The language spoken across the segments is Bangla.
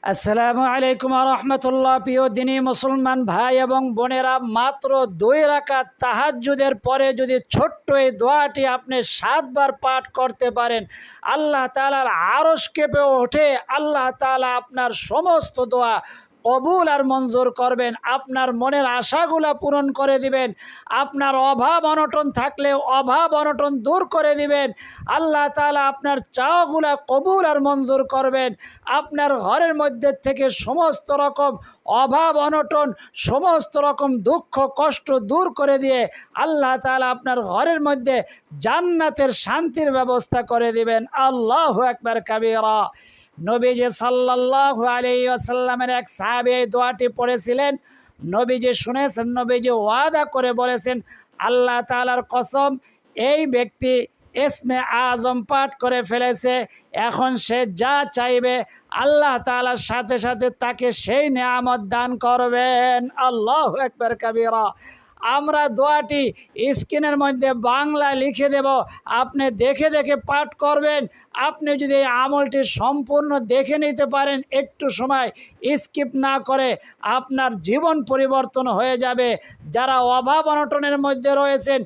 আসসালামু আলাইকুম রহমতুল্লাহ। প্রিয় দিনী মুসলমান ভাই এবং বোনেরা, মাত্র 2 রাকাত তাহাজ্জুদের পরে যদি ছোট্ট এই দোয়াটি আপনি 7 বার পাঠ করতে পারেন, আল্লাহ তাআলার আরশ কেঁপে ওঠে। আল্লাহ তাআলা আপনার সমস্ত দোয়া কবুল আর মঞ্জুর করবেন, আপনার মনের আশাগুলা পূরণ করে দিবেন, আপনার অভাব অনটন থাকলে অভাব অনটন দূর করে দিবেন। আল্লাহ তাআলা আপনার চাওয়াগুলা কবুল আর মঞ্জুর করবেন। আপনার ঘরের মধ্যে থেকে সমস্ত রকম অভাব অনটন, সমস্ত রকম দুঃখ কষ্ট দূর করে দিয়ে আল্লাহ তাআলা আপনার ঘরের মধ্যে জান্নাতের শান্তির ব্যবস্থা করে দিবেন। আল্লাহু আকবার কাবীরা। নবীজি সাল্লাল্লাহু আলাইহি ওয়াসাল্লামের এক সাহাবী এই দোয়াটি পড়েছিলেন। নবীজি শুনেছেন, নবীজি ওয়াদা করে বলেছেন, আল্লাহ তাআলার কসম, এই ব্যক্তি ইসমে আজম পাঠ করে ফেলেছে, এখন সে যা চাইবে আল্লাহ তাআলার সাথে সাথে তাকে সেই নেয়ামত দান করবেন। আল্লাহু আকবার কাবীরা। আমরা দোয়াটি স্ক্রিনের মধ্যে বাংলা লিখে দেব, আপনি দেখে দেখে পাঠ করবেন। আপনি যদি এই আমলটি সম্পূর্ণ দেখে নিতে পারেন, একটু সময় স্কিপ না করে, আপনার জীবন পরিবর্তন হয়ে যাবে। যারা অভাব অনটনের মধ্যে রয়েছেন,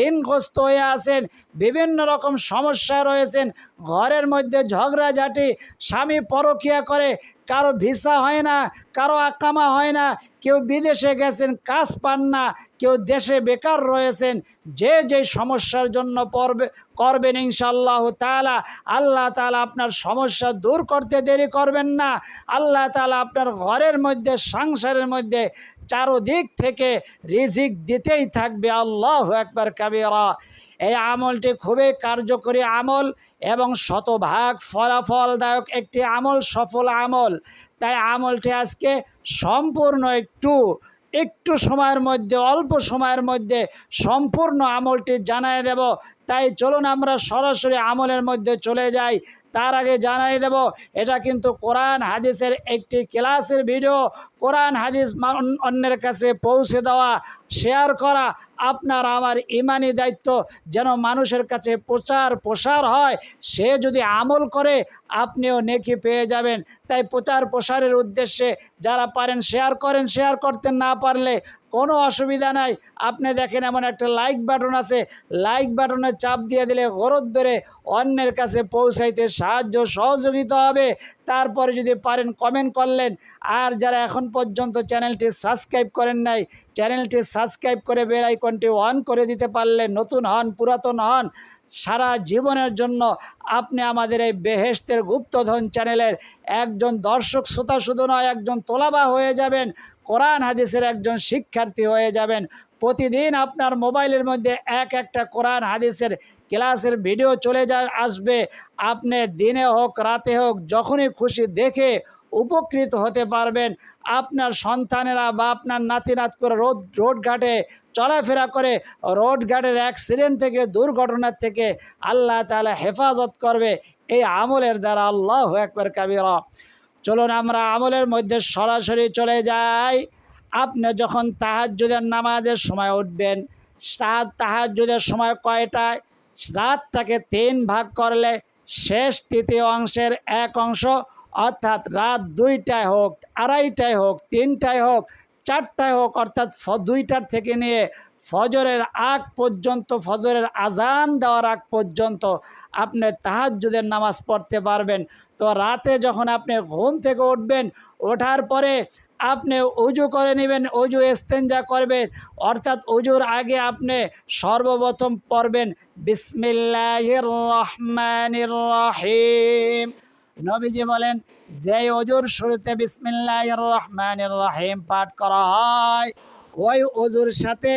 ঋণগ্রস্ত হয়ে আছেন, বিভিন্ন রকম সমস্যায় রয়েছেন, ঘরের মধ্যে ঝগড়াঝাটি, স্বামী পরকীয়া করে, কারো ভিসা হয় না, কারো আকামা হয় না, কেউ বিদেশে গেছেন কাজ পান না, কেউ দেশে বেকার রয়েছেন, যে যে সমস্যার জন্য করবেন ইনশাআল্লাহ তাআলা, আল্লাহ তাআলা আপনার সমস্যা দূর করতে দেরি করবেন না। আল্লাহ তাআলা আপনার ঘরের মধ্যে, সংসারের মধ্যে চারদিক থেকে রিজিক দিতেই থাকবে। আল্লাহু আকবার কাবীরা। এই আমলটি খুবই কার্যকরী আমল এবং শতভাগ ফলাফলদায়ক একটি আমল, সফল আমল। তাই আমলটি আজকে সম্পূর্ণ একটু সময়ের মধ্যে, অল্প সময়ের মধ্যে সম্পূর্ণ আমলটি জানাই দেব। তাই চলুন আমরা সরাসরি আমলের মধ্যে চলে যাই। তার আগে জানাই দেব, এটা কিন্তু কোরআন হাদিসের একটি ক্লাসের ভিডিও। কোরআন হাদিস অন্যের কাছে পৌঁছে দেওয়া, শেয়ার করা আপনার আমার ইমানি দায়িত্ব, যেন মানুষের কাছে প্রসার হয়। সে যদি আমল করে আপনিও নেকি পেয়ে যাবেন। তাই প্রসারের উদ্দেশ্যে যারা পারেন শেয়ার করেন, শেয়ার করতে না পারলে কোনো অসুবিধা নাই। আপনি দেখেন এমন একটা লাইক বাটন আছে, লাইক বাটনে চাপ দিয়ে দিলে গরদ বেড়ে অন্যের কাছে পৌঁছাইতে সাহায্য সহযোগিতা হবে। তারপরে যদি পারেন কমেন্ট করলেন। আর যারা এখন পর্যন্ত চ্যানেলটি সাবস্ক্রাইব করেন নাই, চ্যানেলটি সাবস্ক্রাইব করে বেল আইকনটি অন করে দিতে পারলে, নতুন হন পুরাতন হন, সারা জীবনের জন্য আপনি আমাদের এই বেহেশতের গুপ্তধন চ্যানেলের একজন দর্শক শ্রোতা শুধু নয়, একজন তোলাবা হয়ে যাবেন, কোরআন হাদিসের একজন শিক্ষার্থী হয়ে যাবেন। প্রতিদিন আপনার মোবাইলের মধ্যে একটা কোরআন হাদিসের ক্লাসের ভিডিও আসবে। আপনি দিনে হোক রাতে হোক যখনই খুশি দেখে উপকৃত হতে পারবেন। আপনার সন্তানেরা বা আপনার নাতিনাত করে রোডঘাটে চলাফেরা করে রোডঘাটের অ্যাক্সিডেন্ট থেকে, দুর্ঘটনার থেকে আল্লাহ তাআলা হেফাজত করবে এই আমলের দ্বারা। আল্লাহু আকবার কাবীরা। চলুন আমরা আমলের মধ্যে সরাসরি চলে যাই। আপনি যখন তাহাজ্জুদের নামাজের সময় উঠবেন, তাহাজ্জুদের সময় কয়টায়? রাতটাকে 3 ভাগ করলে শেষ তৃতীয় অংশের 1 অংশ, অর্থাৎ রাত 2টায় হোক, 2:30টায় হোক, 3টায় হোক, 4টায় হোক, অর্থাৎ 2টার থেকে নিয়ে ফজরের আগ পর্যন্ত, ফজরের আজান দেওয়ার আগ পর্যন্ত আপনি তাহাজ্জুদের নামাজ পড়তে পারবেন। তো রাতে যখন আপনি ঘুম থেকে উঠবেন, ওঠার পরে আপনি ওযু করে নেবেন, ওযু ইস্তেঞ্জা করবেন, অর্থাৎ ওযুর আগে আপনি সর্বপ্রথম পড়বেন বিসমিল্লাহির রহমানির রহিম। নবীজি বলেন, যে ওযুর শুরুতে বিসমিল্লাহির রহমানির রহিম পাঠ করা হয়, ওই ওযুর সাথে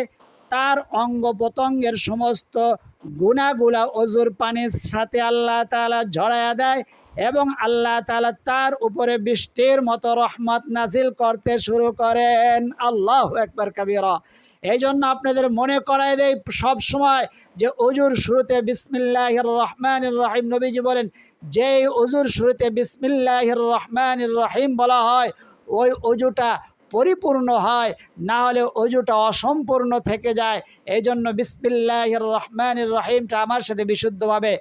তার অঙ্গ প্রত্যঙ্গের সমস্ত গুনাহগুলা ওযুর পানির সাথে আল্লাহ তাআলা ঝরাইয়া দেয় এবং আল্লাহ তাআলা তার উপরে বৃষ্টির মতো রহমত নাজিল করতে শুরু করেন। আল্লাহু আকবার কাবীরা। এই জন্য আপনাদের মনে করাই দেয় সব সময় যে ওযুর শুরুতে বিসমিল্লাহির রহমানির রহিম, নবীজি বলেন, যেই ওযুর শুরুতে বিসমিল্লাহির রহমানির রহিম বলা হয়, ওই ওযুটা পরিপূর্ণ হয়, না হলে ওযুটা অসম্পূর্ণ থেকে যায়। এই জন্য বিসমিল্লাহির রহমানির রহিমটা আমার সাথে বিশুদ্ধভাবে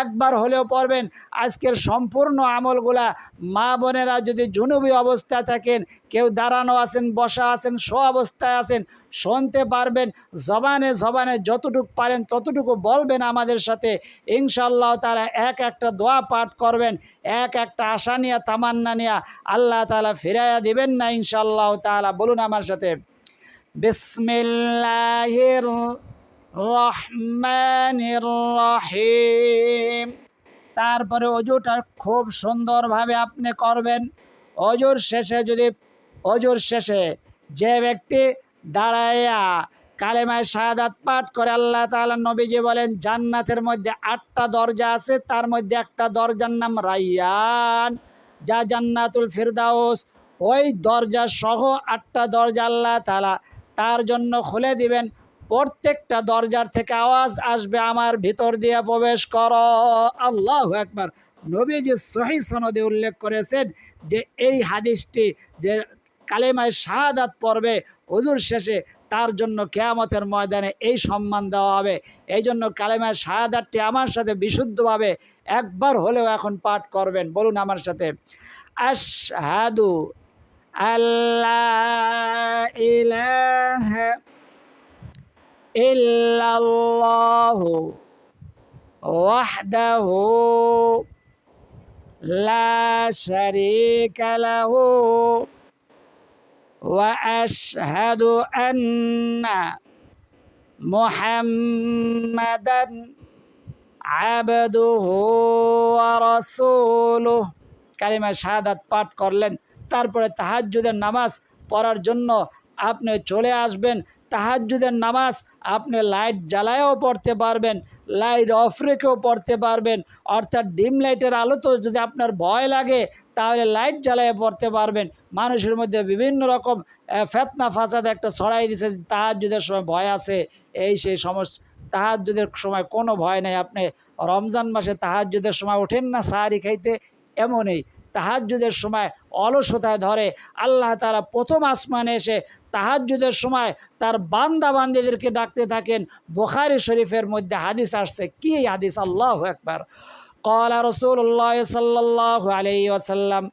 একবার হলেও পড়বেন। আজকের সম্পূর্ণ আমলগুলা মা বোনেরা যদি জুনুবি অবস্থায় থাকেন, কেউ দাঁড়ানো আছেন, বসা আছেন, শো অবস্থায় আছেন, শুনতে পারবেন, জবানে জবানে যতটুকু পারেন ততটুকু বলবেন আমাদের সাথে। ইনশাআল্লাহ তাআলা এক একটা দোয়া পাঠ করবেন, এক একটা আশা নিয়ে, তামান্না নিয়ে আল্লাহ তাআলা ফিরাইয়া দিবেন না ইনশাআল্লাহ তাআলা। বলুন আমার সাথে, বিসমিল্লাহির রহমানির রহিম। তারপরে অজুটা খুব সুন্দরভাবে আপনি করবেন। অজুর শেষে যে ব্যক্তি দাঁড়াইয়া কালেমায়ে শাহাদাত পাঠ করে, আল্লাহ তাআলা নবীজি বলেন জান্নাতের মধ্যে 8টা দরজা আছে, তার মধ্যে একটা দরজার নাম রায়্যান, যা জান্নাতুল ফিরদাউস। ওই দরজা সহ 8টা দরজা আল্লাহ তাআলা তার জন্য খুলে দিবেন। প্রত্যেকটা দরজার থেকে আওয়াজ আসবে, আমার ভিতর দিয়ে প্রবেশ করো। আল্লাহু আকবার। নবীজি সহিহ সনদে উল্লেখ করেছেন যে এই হাদিসটি যে কালেমায়ে শাহাদাত পড়বে ওযুর শেষে, তার জন্য কিয়ামতের ময়দানে এই সম্মান দেওয়া হবে। এই জন্য কালেমায়ে শাহাদাতটি আমার সাথে বিশুদ্ধভাবে একবার হলেও এখন পাঠ করবেন। বলুন আমার সাথে, আশহাদু আল্লা ইলাহা ইল্লাল্লাহু ওয়াহদাহু লা শারীকা লাহু ওয়া আশহাদু আন্না মুহাম্মাদান আবদুহু ওয়া রাসূলুহু। কালিমা শাহাদাত পাঠ করলেন, তারপরে তাহাজ্জুদের নামাজ পড়ার জন্য আপনি চলে আসবেন। তাহাজ্জুদের নামাজ আপনি লাইট জ্বালায়ও পড়তে পারবেন, লাইট অফ রেখেও পড়তে পারবেন। অর্থাৎ ডিম লাইটের আলো তো যদি আপনার ভয় লাগে তাহলে লাইট জ্বালায় পড়তে পারবেন। মানুষের মধ্যে বিভিন্ন রকম ফেতনা ফাসাদ একটা ছড়াই দিছে, তাহাজ্জুদের সময় ভয় আছে, এই সেই সমস্যা। তাহাজ্জুদের সময় কোনো ভয় নেই। আপনি রমজান মাসে তাহাজ্জুদের সময় ওঠেন না সাহারি খাইতে, এমনই তাহাজ্জুদের সময় অলসতায় ধরে আল্লাহ তাআলা প্রথম আসমানে এসে তাহাজ্জুদের সময় তার বান্দা বান্দীদেরকে ডাকতে থাকেন। বুখারী শরীফের মধ্যে হাদিস আসছে। কি হাদিস? আল্লাহু আকবার। ক্বালা রাসূলুল্লাহ সাল্লাল্লাহু আলাইহি ওয়াসাল্লাম,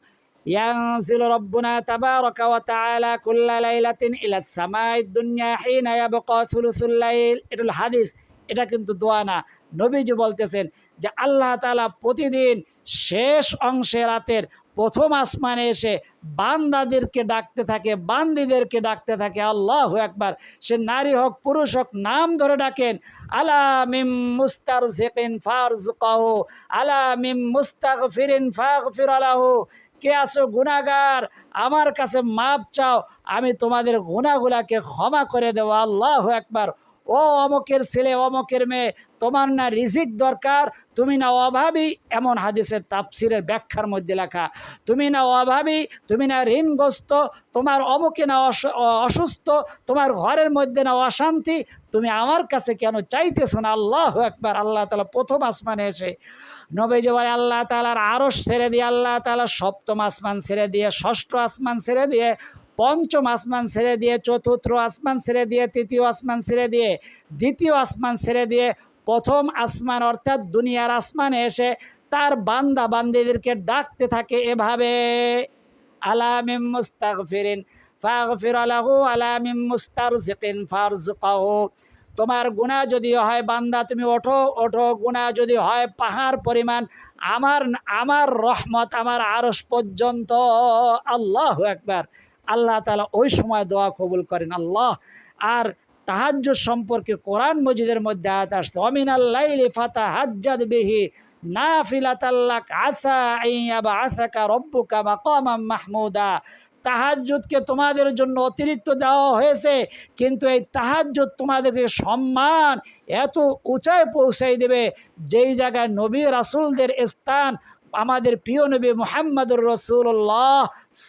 ইয়ানজিলু রাব্বুনা তাবারাকা ওয়া তাআলা কুল্লা লাইলাতিন ইলাস সামাঈদ দুনিয়া হিনা ইয়াবকা সুলুসুল লাইল। এটাল হাদিস, এটা কিন্তু দোয়া না। নবীজি বলতেছেন যে আল্লাহ তাআলা প্রতিদিন শেষ অংশে রাতের প্রথম আসমানে এসে বান্দাদেরকে ডাকতে থাকে, বান্দীদেরকে ডাকতে থাকে। আল্লাহু আকবার। সে নারী হোক পুরুষ হোক, নাম ধরে ডাকেন। আলা মিম মুস্তারজিকিন ফারজুকাহু, আলা মিম মুস্তাগফিরিন ফাগফির লাহু। কে আছো গুনাহগার, আমার কাছে মাপ চাও, আমি তোমাদের গুনাহগুলাকে ক্ষমা করে দেব। আল্লাহু আকবার। ও অমকের ছেলে, অমকের মেয়ে, তোমার না রিজিক দরকার, তুমি না অভাবী, এমন হাদিসের তাফসিরের ব্যাখ্যার মধ্যে লেখা। তুমি না অভাবী, তুমি না ঋণগ্রস্ত, তোমার অমুকে না অসুস্থ, তোমার ঘরের মধ্যে না অশান্তি, তুমি আমার কাছে কেন চাইতেছ না? আল্লাহু আকবার। আল্লাহ তাআলা প্রথম আসমানে এসে নবীজি বলে আল্লাহ তাআলার আরশ ছেড়ে দিয়ে, আল্লাহ তাআলা সপ্তম আসমান ছেড়ে দিয়ে, ষষ্ঠ আসমান ছেড়ে দিয়ে, পঞ্চম আসমান ছেড়ে দিয়ে, চতুর্থ আসমান ছেড়ে দিয়ে, তৃতীয় আসমান ছেড়ে দিয়ে, দ্বিতীয় আসমান ছেড়ে দিয়ে, প্রথম আসমান অর্থাৎ দুনিয়ার আসমানে এসে তার বান্দা বান্দীদেরকে ডাকতে থাকে এভাবে, আলা মিম মুস্তাগফিরিন ফাগফির লাহু, আলা মিম মুস্তারজিকিন ফারজুকাহু। তোমার গুনাহ যদি হয় বান্দা তুমি ওঠো, ওঠো। গুনাহ যদি হয় পাহাড় পরিমাণ, আমার রহমত আমার আরশ পর্যন্ত। আল্লাহু আকবার। আল্লাহ তাআলা ওই সময় দোয়া কবুল করেন। আল্লাহ। আর তাহাজ্জুদ সম্পর্কে কোরআন মজিদের মধ্যে আয়াত আসছে, ওয়ামিনাল লাইলি ফাতাহাজ্জাদ বিহি নাফিলাতাল লাক আসা আইয়াবআসাকা রব্বুকা মাকামাম মাহমুদা। তাহাজ্জুদকে তোমাদের জন্য অতিরিক্ত দেওয়া হয়েছে, কিন্তু এই তাহাজ্জুদ তোমাদেরকে সম্মান এত উঁচায় পৌঁছাই দেবে যেই জায়গায় নবী রাসূলদের স্থান। আমাদের প্রিয় নবী মুহাম্মদুর রাসূলুল্লাহ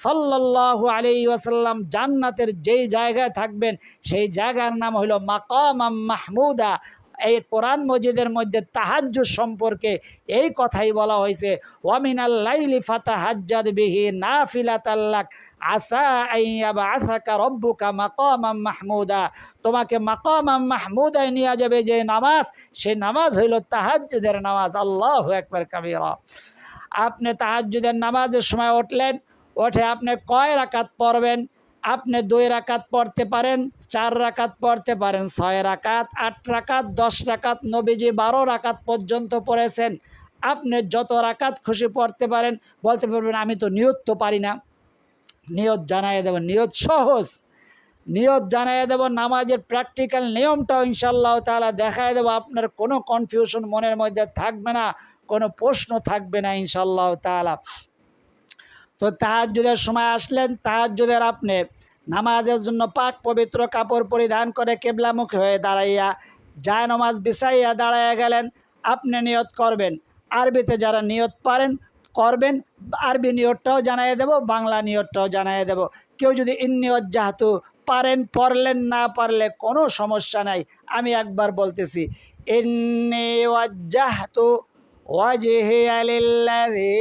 সাল্লাল্লাহু আলাইহি ওয়াসাল্লাম জান্নাতের যেই জায়গায় থাকবেন সেই জায়গার নাম হলো মাকামাম মাহমুদা। এই কোরআন মজিদের মধ্যে তাহাজ্জুদ সম্পর্কে এই কথাই বলা হয়েছে, ওয়ামিনাল লাইলি ফাতাহাজ্জাদ বিহি নাফিলাতাল লাক আসা আইয়াবআসাকা রব্বুকা মাকামাম মাহমুদা। তোমাকে মাকামাম মাহমুদায় নিয়ে যাবে যে নামাজ, সেই নামাজ হইল তাহাজ্জুদের নামাজ। আল্লাহু আকবার কাবীরা। আপনি তাহাজ্জুদের নামাজের সময় উঠলেন, ওঠে আপনি কয় রাকাত পড়বেন? আপনি 2 রাকাত পড়তে পারেন, 4 রাকাত পড়তে পারেন, 6 রাকাত, 8 রাকাত, 10 রাকাত, নবীজি 12 রাকাত পর্যন্ত পড়েছেন। আপনি যত রাকাত খুশি পড়তে পারেন। বলতে পারবেন আমি তো নিয়ত তো পারি না। নিয়ত জানাইয়ে দেব, নিয়ত সহজ, নিয়ত জানাইয়ে দেব। নামাজের প্র্যাকটিক্যাল নিয়মটাও ইনশাআল্লাহ তাআলা দেখায় দেব। আপনার কোনো কনফিউশন মনের মধ্যে থাকবে না, কোনো প্রশ্ন থাকবে না ইনশাআল্লাহ তাআলা। তো তাহাজ্জুদের সময় আসলেন, তাহাজ্জুদের আপনি নামাজের জন্য পাক পবিত্র কাপড় পরিধান করে কেবলামুখী হয়ে দাঁড়াইয়া যায় নামাজ বিছাইয়া দাঁড়াইয়া গেলেন। আপনি নিয়ত করবেন। আরবিতে যারা নিয়ত পারেন করবেন, আরবি নিয়তটাও জানাই দেব, বাংলা নিয়তটাও জানাই দেব। কেউ যদি ইন্নিয়ত জাহাতু পারেন পড়লেন, না পারলে কোনো সমস্যা নাই। আমি একবার বলতেছি, ইন্নী ওয়াজ্জাহতু ওয়াজহিয়া লিল্লাযী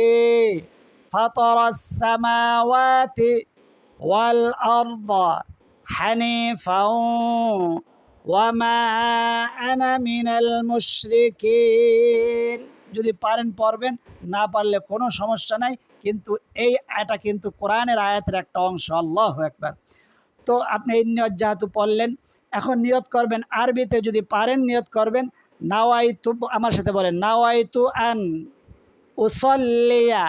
ফাতারাস সামাওয়াতি ওয়াল আরদা হানিফাও ওয়া মা আনা মিনাল মুশরিকিন। যদি পারেন পড়বেন, না পারলে কোনো সমস্যা নাই। কিন্তু এটা কিন্তু কোরআনের আয়াতের একটা অংশ। আল্লাহু আকবার। তো আপনি এই নিয়ত যেহেতু পড়লেন, এখন নিয়ত করবেন আরবিতে, যদি পারেন নিয়ত করবেন নাওয়াইতু, আমার সাথে বলেন নাওয়াইতু আন উসাল্লিয়া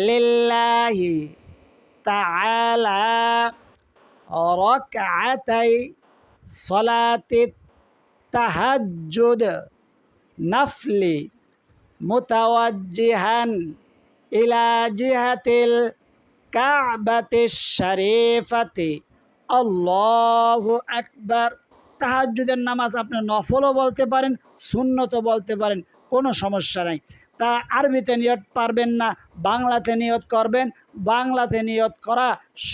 লিল্লাহি তাআলা রাকআতাই সালাতি তাহাজ্জুদ নাফলি মুতাওয়াজ্জিহান ইলা জিহাতিল কাবাতিশ শরীফাতি। আল্লাহু আকবার। তাহাজ্জুদের নামাজ আপনি নফলও বলতে পারেন, সুন্নতও বলতে পারেন, কোনো সমস্যা নাই। তা আরবিতে নিয়ত পারবেন না, বাংলাতে নিয়ত করবেন। বাংলাতে নিয়ত করা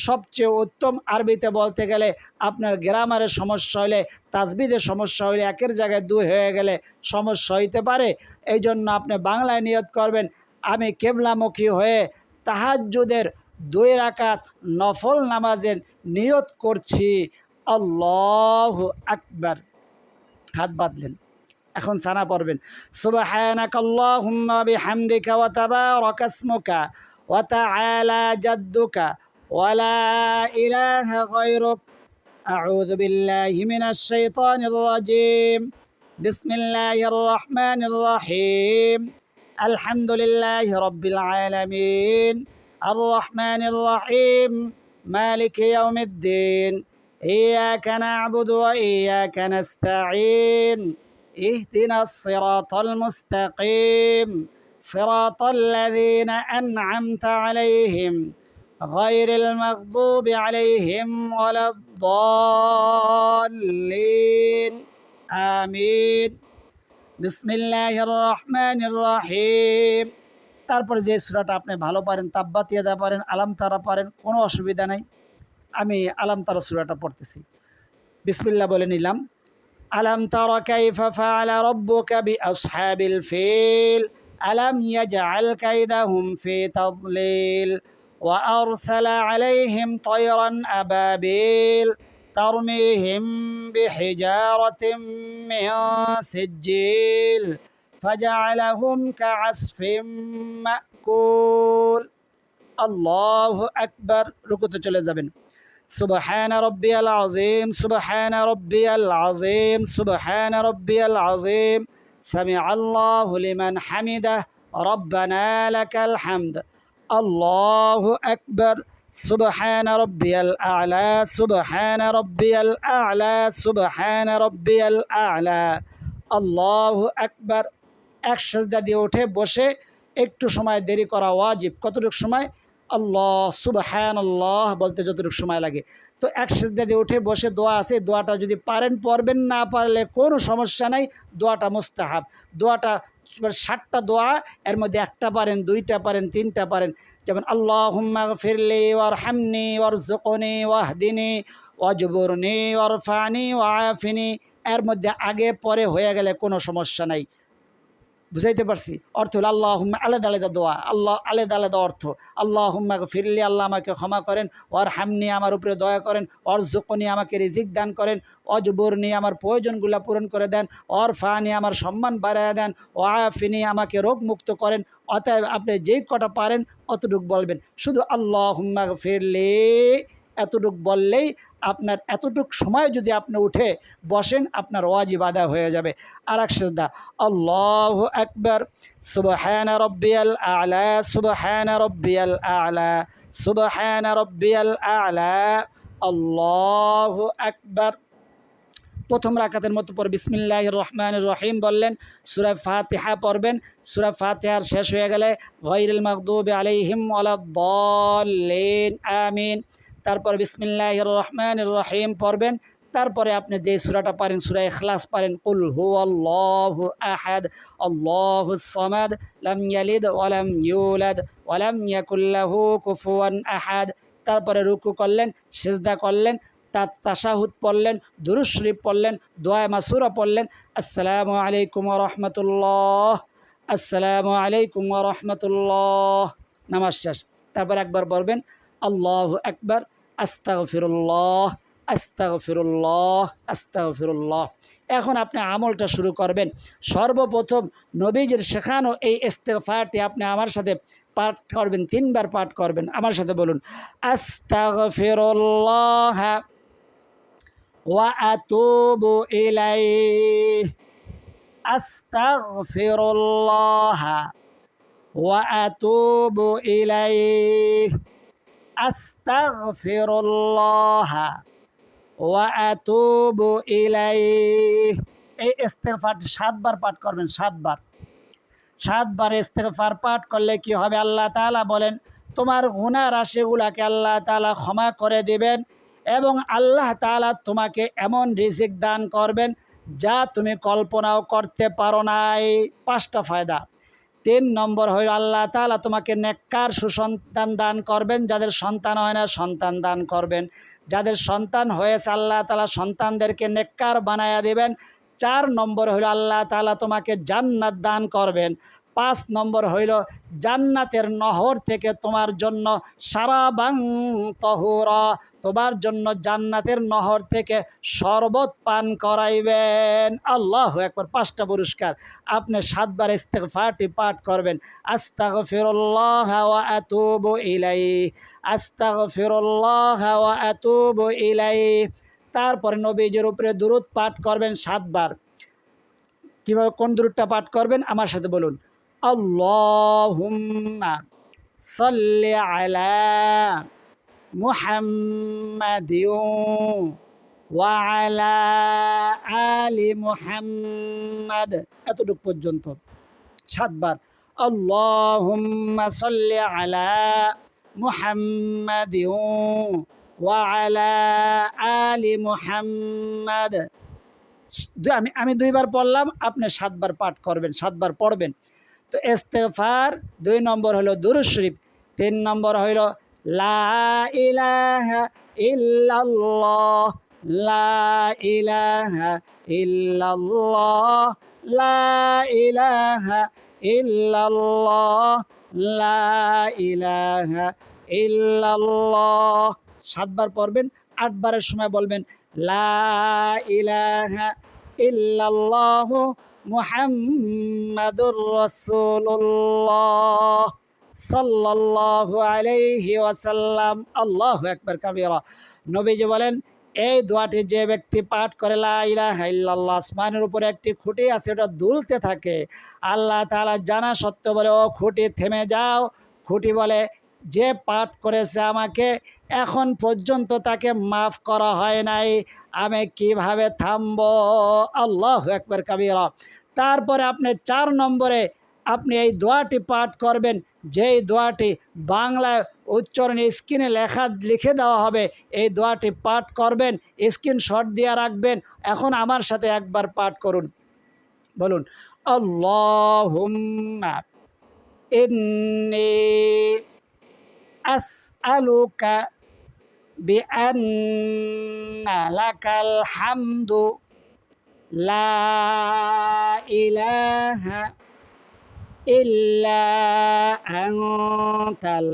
সবচেয়ে উত্তম। আরবিতে বলতে গেলে আপনার গ্রামারের সমস্যা হলে, তাজবিদের সমস্যা হলে, একের জায়গায় 2 হয়ে গেলে সমস্যা হইতে পারে। এই জন্য আপনি বাংলায় নিয়ত করবেন, আমি কেবলামুখী হয়ে তাহাজ্জুদের 2 রাকাত নফল নামাজের নিয়ত করছি। আল্লাহু আকবার। হাত বাঁধলেন, এখন সানা পড়বেন, সুবহানাকাল্লাহুম্মা বিহামদিকা ওয়া তাবারাকা ইসমুকা ওয়া তাআলা জাদ্দুকা ওয়া লা ইলাহা গায়রুক আউযু বিল্লাহি মিনাশ শাইতানির রাজীম বিসমিল্লাহির রহমানির রহিম আলহামদুলিল্লাহি রাব্বিল আলামিন আর রহমানির রহিম মালিকি ইয়াউমিদ্দিন ইয়্যাকা না'বুদু ওয়া ইয়্যাকা নাস্তাঈন اهدنا الصراط المستقيم صراط الذين أنعمت عليهم غير المغضوب عليهم ولا الضالين آمين بسم الله الرحمن الرحيم। তারপর যে সূরাটা আপনি ভালো পারেন, তাব্বাত ইয়াদা পারেন, আলাম তারা পারেন, কোনো অসুবিধা নাই। আমি আলাম তারা সূরাটা পড়তেছি, বিসমিল্লাহ বলে নিলাম। ألم تر كيف فعل ربك بأصحاب الفيل ألم يجعل كيدهم في تضليل وأرسل عليهم طيرا أبابيل ترميهم بحجارة من سجيل فجعلهم كعصف مأكول। الله أكبر। রুকুতে চলে যাবেন। سبحان ربي العظيم سبحان ربي العظيم سبحان ربي العظيم سمع الله لمن حمده ربنا لك الحمد الله أكبر سبحان ربي الأعلى سبحان ربي الأعلى سبحان ربي الأعلى الله أكبر। এক সিজদা দিয়ে উঠে বসে একটু সময় দেরি করা ওয়াজিব। কতটুকু সময়? আল্লাহ সুবহানাল্লাহ বলতে যতটুকু সময় লাগে। তো এক সিজদা দিয়ে উঠে বসে দোয়া আছে, দোয়াটা যদি পারেন পড়বেন, না পারলে কোনো সমস্যা নাই। দোয়াটা মুস্তাহাব। দোয়াটা 60টা দোয়া, এর মধ্যে 1টা পারেন, 2টা পারেন, 3টা পারেন। যেমন আল্লাহুম্মা গফিরলি ওয়ারহামনি ওয়ারযুকনি ওয়াহদিনি ওয়াজবুরনি ওয়ারফানি ওয়াআফিনি এর মধ্যে আগে পরে হয়ে গেলে কোনো সমস্যা নাই। বুঝাইতে পারছি? অর্থ হলো আল্লাহুম্মা, আলাদা আলাদা দোয়া, আল্লাহ আলাদা আলাদা অর্থ। আল্লাহুম্মা গফিরলি, আল্লাহ আমাকে ক্ষমা করেন, ওয়ারহামনি আমার উপরে দয়া করেন, ওয়ারযুকনি আমাকে রিজিক দান করেন, ওয়াজবুরনি আমার প্রয়োজনগুলো পূরণ করে দেন, ওয়ারফানি আমার সম্মান বাড়ায় দেন, ওয়াআফিনি আমাকে রোগ মুক্ত করেন। অতএব আপনি যেই কটা পারেন অতটুকু বলবেন। শুধু আল্লাহুম্মা গফিরলি এতটুক বললেই আপনার এতটুক সময় যদি আপনি উঠে বসেন আপনার ওয়াজিব আদায় হয়ে যাবে। আর এক সিজদা, আল্লাহু আকবার, সুবহান রাব্বিয়াল আ'লা, সুবহান রাব্বিয়াল আ'লা, সুবহান রাব্বিয়াল আ'লা, আল্লাহু আকবার। প্রথম রাকাতের মতো পর বিসমিল্লাহির রহমানির রহিম বললেন, সূরা ফাতিহা পড়বেন। সূরা ফাতিহার শেষ হয়ে গেলে গায়রিল মাগদুবি আলাইহিম ওয়ালাদ-দাল্লিন আমিন। তারপর বিসমিল্লাহির রহমানির রহিম পড়বেন। তারপরে আপনি যে সূরাটা পারেন, সূরা ইখলাস পারেন, কুল হুয়াল্লাহু আহাদ আল্লাহুস সামাদ লাম ইয়ালিদ ওয়া লাম ইউলাদ ওয়া লাম ইয়াকুল লাহু কুফুয়ান আহাদ। তারপরে রুকু করলেন, সিজদা করলেন, তাশাহুদ পড়লেন, দুরূদ শরীফ পড়লেন, দোয়া মাসুরা পড়লেন, আসসালামু আলাইকুম ওয়া রাহমাতুল্লাহ, আসসালামু আলাইকুম ওয়া রাহমাতুল্লাহ, নামাজ শেষ। তারপর একবার পড়বেন আল্লাহু আকবার, আস্তাগফিরুল্লাহ, আস্তাগফিরুল্লাহ, আস্তাগফিরুল্লাহ। এখন আপনি আমলটা শুরু করবেন। সর্বপ্রথম নবীজির শেখানো এই ইস্তেগফারটি আপনি আমার সাথে পাঠ করবেন, 3 বার পাঠ করবেন। আমার সাথে বলুন, আস্তাগফিরুল্লাহ ওয়া আতুবু ইলাইহি, আস্তাগফিরুল্লাহ ওয়া আতুবু ইলাইহি, আস্তাগফিরুল্লাহ ওয়া আতুবু ইলাইহি। এই ইস্তেগফারটি 7 বার পাঠ করবেন, 7 বার। 7 বার ইস্তেগফার পাঠ করলে কি হবে? আল্লাহ তাআলা বলেন তোমার গুনাহ রাশিগুলাকে আল্লাহ তাআলা ক্ষমা করে দিবেন এবং আল্লাহ তাআলা তোমাকে এমন রিজিক দান করবেন যা তুমি কল্পনাও করতে পারো নাই। 5টা ফায়দা। 3 নম্বর হইল আল্লাহ তাআলা তোমাকে নেককার সুসন্তান দান করবেন। যাদের সন্তান হয় না সন্তান দান করবেন। যাদের সন্তান হয়েছে আল্লাহ তাআলা সন্তানদেরকে নেককার বানায়া দিবেন। 4 নম্বর হইল আল্লাহ তাআলা তোমাকে জান্নাত দান করবেন। 5 নম্বর হইল জান্নাতের নহর থেকে তোমার জন্য শারাবান তাহুরা, তোমার জন্য জান্নাতের নহর থেকে শরবত পান করাইবেন। আল্লাহু আকবার। 5টা পুরস্কার। আপনি 7 বার ইস্তেগফারটি পাঠ করবেন, আস্তাগফিরুল্লাহ ওয়া আতুবু ইলাইহি, আস্তাগফিরুল্লাহ ওয়া আতুবু ইলাইহি। তারপরে নবীজির উপরে দুরূদ পাঠ করবেন 7 বার। কিভাবে, কোন দুরূদটা পাঠ করবেন আমার সাথে বলুন, আল্লাহুম্মা সাল্লি আলা মুহাম্মাদিন ওয়া আলা আলি মুহাম্মাদ। এতটুকু পর্যন্ত 7 বার। আল্লাহুম্মা সাল্লি আলা মুহাম্মাদিন ওয়া আলা আলি মুহাম্মাদ। আমি 2 বার পড়লাম, আপনি 7 বার পাঠ করবেন, 7 বার পড়বেন। তো ইস্তেগফার। 2 নম্বর হলো দুরূদ শরীফ। 3 নম্বর হইল লা ইলাহা ইল্লাল্লাহ, লা ইলাহা ইল্লাল্লাহ, লা ইলাহা ইল্লাল্লাহ, লা ইলাহা ইল্লাল্লাহ। 7 বার পড়বেন। 8 বারের সময় বলবেন লা ইলাহা ইল্লাল্লাহু মুহাম্মাদুর রাসূলুল্লাহ সাল্লাল্লাহু আলাইহি ওয়াসাল্লাম। আল্লাহু আকবার কাবীরা। নবীজি বলেন এই দোয়াটি যে ব্যক্তি পাঠ করে, লা ইলাহা ইল্লাল্লাহ, আসমানের উপরে একটি খুঁটি আছে, ওটা দুলতে থাকে। আল্লাহ তাআলা জানা সত্ত্বেও বলে, ও খুঁটি থেমে যাও। খুঁটি বলে যে পাঠ করেছে আমাকে এখন পর্যন্ত তাকে মাফ করা হয় নাই, আমি কিভাবে থামব? আল্লাহু আকবার কাবীরা। তারপরে আপনি 4 নম্বরে আপনি এই দোয়াটি পাঠ করবেন, যেই দোয়াটি বাংলায় উচ্চারণ স্ক্রিনে লিখে দেওয়া হবে। এই দোয়াটি পাঠ করবেন, স্ক্রিনশট দিয়ে রাখবেন। এখন আমার সাথে একবার পাঠ করুন, বলুন, আল্লাহুম্মা ইন্নী আসআলুকা বিআন্না লাকাল হামদু লা ইলাহা ইল্লা আনতাল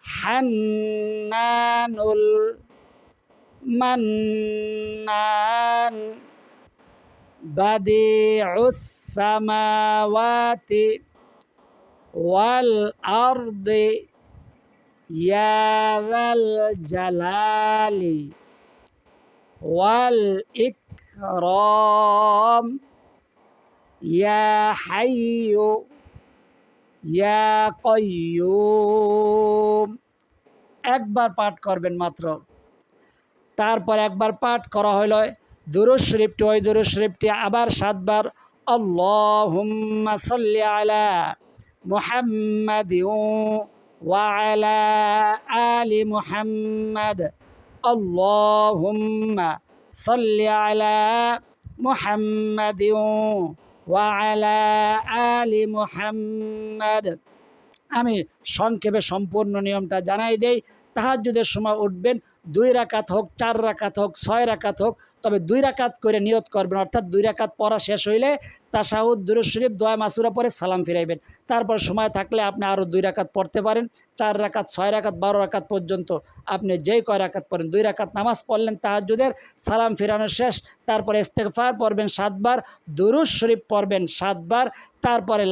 হান্নানুল মান্নান বাদিউস সামাওয়াতি ওয়াল আরদি ইয়া যাল জালালি ওয়াল ইকরাম ইয়া হাইয়ু ইয়া কাইয়্যুম। একবার পাঠ করবেন মাত্র। তারপর একবার পাঠ করা হলো দুরূদ শরীফটি, ওই দুরূদ শরীফটি আবার 7 বার আল্লাহুম্মা সাল্লি আলা মুহাম্মাদিন ওয়া আলা আলি মুহাম্মাদ আল্লাহুম্মা সাল্লি আলা মুহাম্মাদিন ওয়া আলা আলি মুহাম্মাদ। আমি সংক্ষেপে সম্পূর্ণ নিয়মটা জানাই দেই। তাহাজ্জুদের সময় উঠবেন, 2 রাকাত হোক, 4 রাকাত হোক, 6 রাকাত হোক, তবে 2 রাকাত করে নিয়ত করবেন। অর্থাৎ 2 রাকাত পড়া শেষ হইলে তাশাহুদ, দুরূদ শরীফ, দোয়া মাসুরা পরে সালাম ফিরাইবেন। তারপর সময় থাকলে আপনি আরও 2 রাকাত পড়তে পারেন। 4 রাকাত, 6 রাকাত, 12 রাকাত পর্যন্ত আপনি যেই কয় রাকাত পড়েন। 2 রাকাত নামাজ পড়লেন তাহাজ্জুদের, সালাম ফিরানো শেষ। তারপরে ইস্তেগফার পড়বেন 7 বার, দুরূদ শরীফ পড়বেন 7 বার। তারপরে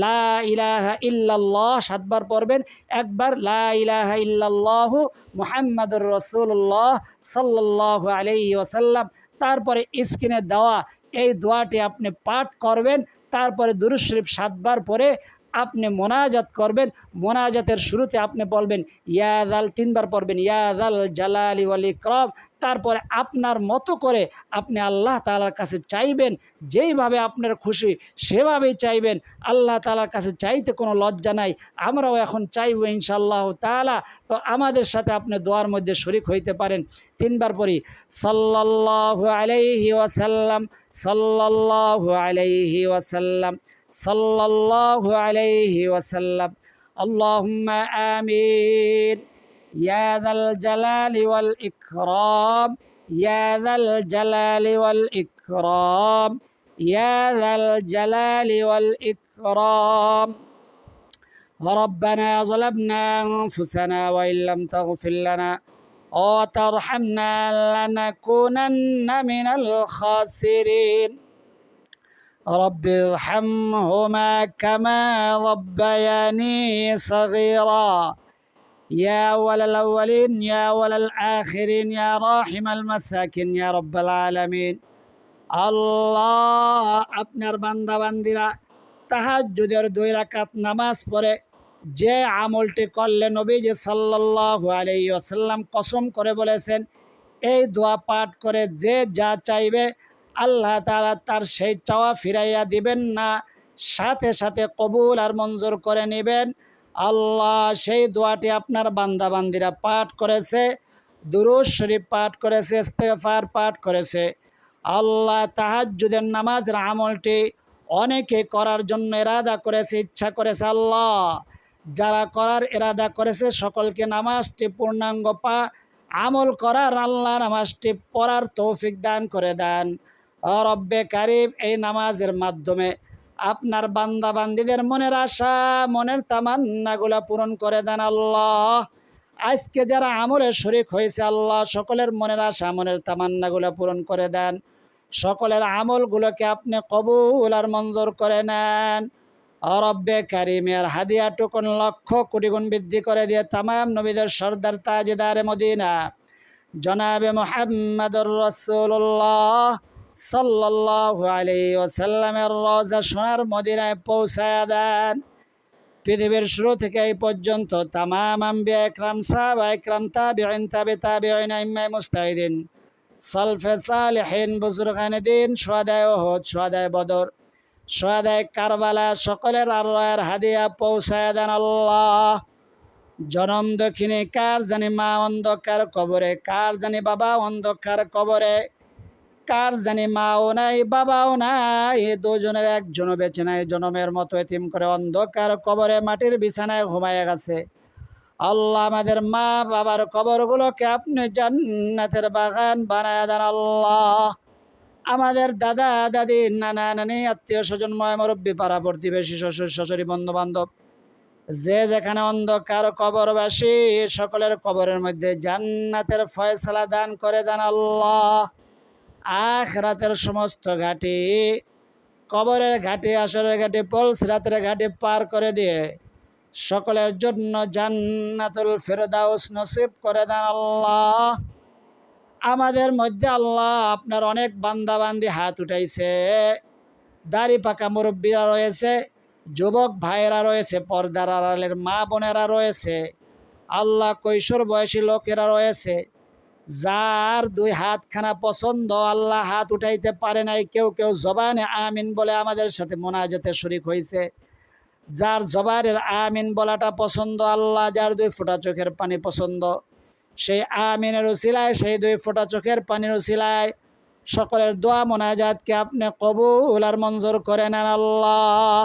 লা ইলাহা ইল্লাল্লাহ 7 বার পড়বেন। একবার লা ইলাহা ইল্লাল্লাহু মুহাম্মাদুর রাসূলুল্লাহ সাল্লাল্লাহু আলাইহি ওয়াসাল্লাম। তারপরে স্ক্রিনে দেওয়া এই দোয়াটি আপনি পাঠ করবেন। তারপরে দুরূদ শরীফ 7 বার পরে আপনি মোনাজাত করবেন। মোনাজাতের শুরুতে আপনি বলবেন ইয়া যাল, 3 বার পড়বেন ইয়া যাল জালালি ওয়াল ইকরাম। তারপরে আপনার মতো করে আপনি আল্লাহ তাআলার কাছে চাইবেন, যেইভাবে আপনার খুশি সেভাবেই চাইবেন। আল্লাহ তাআলার কাছে চাইতে কোনো লজ্জা নাই। আমরাও এখন চাইব ইনশাআল্লাহ তাআলা। তো আমাদের সাথে আপনি দোয়ার মধ্যে শরীক হইতে পারেন। 3 বার পড়ি সাল্লাল্লাহু আলাইহি ওয়াসাল্লাম, সাল্লাল্লাহু আলাইহি ওয়াসাল্লাম, সাল্লাল্লাহু আলাইহি ওয়াসাল্লাম। আল্লাহুম্মা আমিন ইয়া যাল জালালি ওয়াল ইকরাম, ইয়া যাল জালালি ওয়াল ইকরাম, ইয়া যাল জালালি ওয়াল ইকরাম। ربنا ظلمنا أنفسنا وإن لم تغفر لنا وترحمنا لنكونن من الخاسرين رب ارحمهما كما ربياني صغيرا يا أول الأولين يا أول الآخرين يا راحم المساكين يا رب العالمين। আল্লাহ, আপনার বান্দা বান্দিরা তাহাজ্জুদের 2 রাকাত নামাজ পড়ে যে আমলটি করলে নবীজি সাল্লাল্লাহু আলাইহি ওয়াসাল্লাম কসম করে বলেছেন, এই দোয়া পাঠ করে যে যা চাইবে আল্লাহ তাআলা তার সেই চাওয়া ফিরাইয়া দিবেন না, সাথে সাথে কবুল আর মঞ্জুর করে নেবেন। আল্লাহ সেই দোয়াটি আপনার বান্দা বান্দিরা পাঠ করেছে, দুরূদ শরীফ পাঠ করেছে, ইস্তেগফার পাঠ করেছে। আল্লাহ তাহাজ্জুদের নামাজের আমলটি অনেকে করার জন্য ইরাদা করেছে, ইচ্ছা করেছে। আল্লাহ, যারা করার ইরাদা করেছে সকলকে নামাজটি পূর্ণাঙ্গ আমল করার, আল্লাহ নামাজটি পড়ার তৌফিক দান করে দেন। রব্বে কারিম, এই নামাজের মাধ্যমে আপনার বান্দা বান্দিদের মনের আশা, মনের তামান্নাগুলা পূরণ করে দেন। আল্লাহ, আজকে যারা আমলে শরীক হয়েছে আল্লাহ সকলের মনের আশা, মনের তামান্নাগুলা পূরণ করে দেন। সকলের আমলগুলোকে আপনি কবুল আর মঞ্জুর করে নেন। রব্বে কারিমের হাদিয়া টুকুন লক্ষ কোটি গুণ বৃদ্ধি করে দিয়ে তামাম নবীদের সর্দার তাজদারে মদিনা জনাবে মুহাম্মদুর রাসূলুল্লাহ সাল্লাল্লাহু আলাইহি ওয়াসাল্লামের রওজা সোনার মদিনায় পৌঁছায়া দেন। পৃথিবীর শুরু থেকে এই পর্যন্ত তামাম আম্বিয়া ইকরাম, সাহাবা ইকরাম, তাবিঈন, তাবে তাবিঈন, আইম্মায়ে মুজতাহিদিন, সালফে সালেহিন, বুজুরগানে দ্বীন, শুহাদায়ে উহুদ, শুহাদায়ে বদর, শুহাদায়ে কারবালা, সকলের আরওয়াহের হাদিয়া পৌঁছায়া দেন। আল্লাহ, জনম দক্ষিণে কার জানি মা অন্ধকার কবরে, কার জানি বাবা অন্ধকার কবরে, কার জানি মাও নাই বাবাও নাই, দুজনের একজনও বেঁচে নাই, জনমের মতো এতিম করে অন্ধকার কবরে মাটির বিছানায় ঘুমাইয়া গেছে। আল্লাহ, আমাদের মা বাবার কবরগুলোকে আপনি জান্নাতের বাগান বানায় দেন। আল্লাহ, আমাদের দাদা দাদি নানা নানি আত্মীয় স্বজন ময় মুরব্বী পাড়া প্রতিবেশী শ্বশুর শাশুড়ি বন্ধু বান্ধব যে যেখানে অন্ধকার কবরবাসী সকলের কবরের মধ্যে জান্নাতের ফয়সালা দান করে দেন আল্লাহ। আখিরাতের সমস্ত ঘাটি, কবরের ঘাটি, আসরের ঘাটি, পলসিরাতের ঘাটি পার করে দিয়ে সকলের জন্য জান্নাতুল ফেরদাউস নসিব করে দেন আল্লাহ। আমাদের মধ্যে আল্লাহ আপনার অনেক বান্দা বান্দি হাত উঠাইছে, দাড়ি পাকা মুরব্বীরা রয়েছে, যুবক ভাইয়েরা রয়েছে, পর্দার আড়ালের মা বোনেরা রয়েছে, আল্লাহ কৈশোর বয়সী লোকেরা রয়েছে। যার দুই হাতখানা পছন্দ, আল্লাহ হাত উঠাইতে পারে নাই, কেউ কেউ জবানে আমিন বলে আমাদের সাথে মোনাজাতে শরীক হয়েছে। যার জবানের আমিন বলাটা পছন্দ, আল্লাহ যার দুই ফোঁটা চোখের পানি পছন্দ, সেই আমিনের উসিলায়, সেই দুই ফোঁটা চোখের পানির উসিলায় সকলের দোয়া মোনাজাতকে আপনি কবুল আর মঞ্জুর করে নেন আল্লাহ।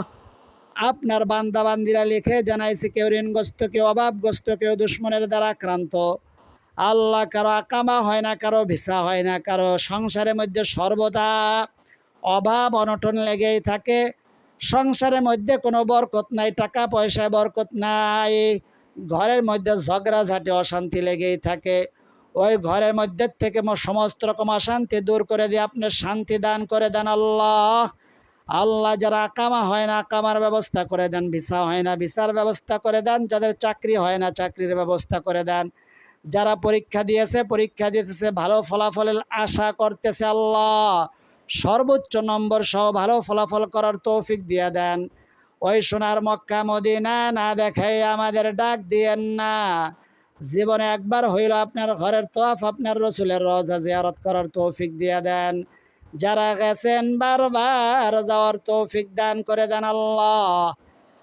আপনার বান্দা বান্দিরা লিখে জানাইছে, কেউ ঋণগ্রস্ত, কেউ অভাবগ্রস্ত, কেউ দুশ্মনের দ্বারা আক্রান্ত। আল্লাহ কারো আকামা হয় না, কারো ভিসা হয় না, কারো সংসারের মধ্যে সর্বদা অভাব অনটন লেগেই থাকে। সংসারের মধ্যে কোনো বরকত নাই, টাকা পয়সায় বরকত নাই, ঘরের মধ্যে ঝগড়াঝাটি অশান্তি লেগেই থাকে। ওই ঘরের মধ্যে থেকে সমস্ত রকম অশান্তি দূর করে দিয়ে আপনি শান্তি দান করে দেন আল্লাহ। আল্লাহ যারা আকামা হয় না, আকামার ব্যবস্থা করে দেন, ভিসা হয় না, ভিসার ব্যবস্থা করে দেন, যাদের চাকরি হয় না, চাকরির ব্যবস্থা করে দেন, যারা পরীক্ষা দিয়েছে, পরীক্ষা দিতেছে, ভালো ফলাফলের আশা করতেছে, আল্লাহ সর্বোচ্চ নম্বর সহ ভালো ফলাফল করার তৌফিক দিয়ে দেন। ওই সোনার মক্কা মদিনা না দেখাই আমাদের ডাক দিয়েন না। জীবনে একবার হইল আপনার ঘরের তওয়াফ, আপনার রসুলের রওজা জিয়ারত করার তৌফিক দিয়ে দেন। যারা গেছেন বারবার যাওয়ার তৌফিক দান করে দেন আল্লাহ।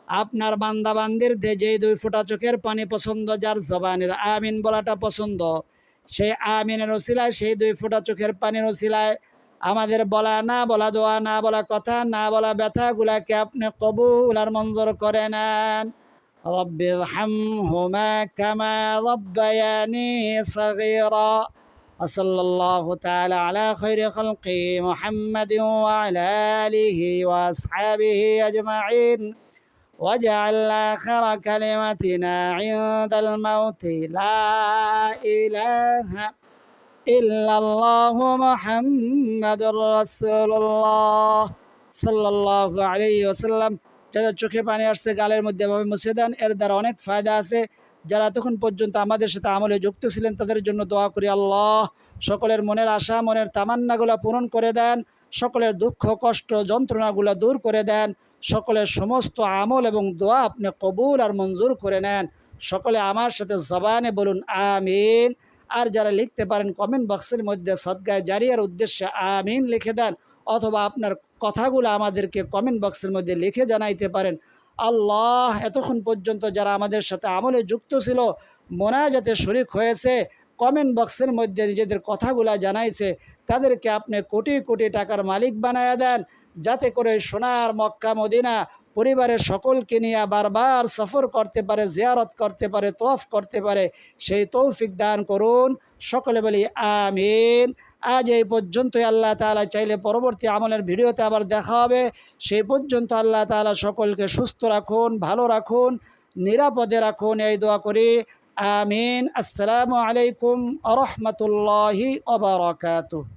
আপনার বান্দা বান্দির যেই দুই ফোঁটা চোখের পানি পছন্দ, যার জবানের আমিন বলাটা পছন্দ, সেই আমিনের ওসিলায়, সেই দুই ফোঁটা চোখের পানির ওসিলায় আমাদের বলা না বলা দোয়া, না বলা কথা, না বলা ব্যথাগুলাকে আপনি কবুল আর মঞ্জুর করে নেন। রব্বির হামহুমা কামা রাব্বায়ানি সগীরা। সাল্লাল্লাহু তাআলা আলা খায়রি খালকি মুহাম্মাদিন ওয়া আলা আলিহি ওয়া আসহাবিহি আজমাইন। واجعل آخر كلمتنا عند الموت لا إله إلا الله محمد رسول الله صلى الله عليه وسلم। যাদের চোখে পানি আসছে, গালের মধ্যে ভাবে মুছে দেন, এর দ্বারা অনেক ফায়দা আছে। যারা তখন পর্যন্ত আমাদের সাথে আমলে যুক্ত ছিলেন তাদের জন্য দোয়া করি, আল্লাহ সকলের মনের আশা, মনের তামান্নাগুলো পূরণ করে দেন, সকলের দুঃখ কষ্ট যন্ত্রণাগুলো দূর করে দেন, সকলের সমস্ত আমল এবং দোয়া আপনি কবুল আর মঞ্জুর করে নেন। সকলে আমার সাথে জবানে বলুন আমিন। আর যারা লিখতে পারেন কমেন্ট বক্সের মধ্যে সদকায়ে জারিয়ার উদ্দেশ্যে আমিন লিখে দেন, অথবা আপনার কথাগুলো আমাদেরকে কমেন্ট বক্সের মধ্যে লিখে জানাইতে পারেন। আল্লাহ এতক্ষণ পর্যন্ত যারা আমাদের সাথে আমলে যুক্ত ছিল, মোনাজাতে শরীক হয়েছে, কমেন্ট বক্সের মধ্যে নিজেদের কথাগুলো জানাইছে, তাদেরকে আপনি কোটি কোটি টাকার মালিক বানায়া দেন, যাতে করে সোনার মক্কা মদিনা পরিবারের সকলকে নিয়ে বারবার সফর করতে পারে, জিয়ারত করতে পারে, তওয়াফ করতে পারে, সেই তৌফিক দান করুন। সকলে বলি আমিন। আজ এই পর্যন্তই। আল্লাহ তাআলা চাইলে পরবর্তী আমলের ভিডিওতে আবার দেখা হবে। সেই পর্যন্ত আল্লাহ তাআলা সকলকে সুস্থ রাখুন, ভালো রাখুন, নিরাপদে রাখুন, এই দোয়া করি আমিন। আসসালামু আলাইকুম ওয়া রাহমাতুল্লাহি ওয়া বারাকাতুহু।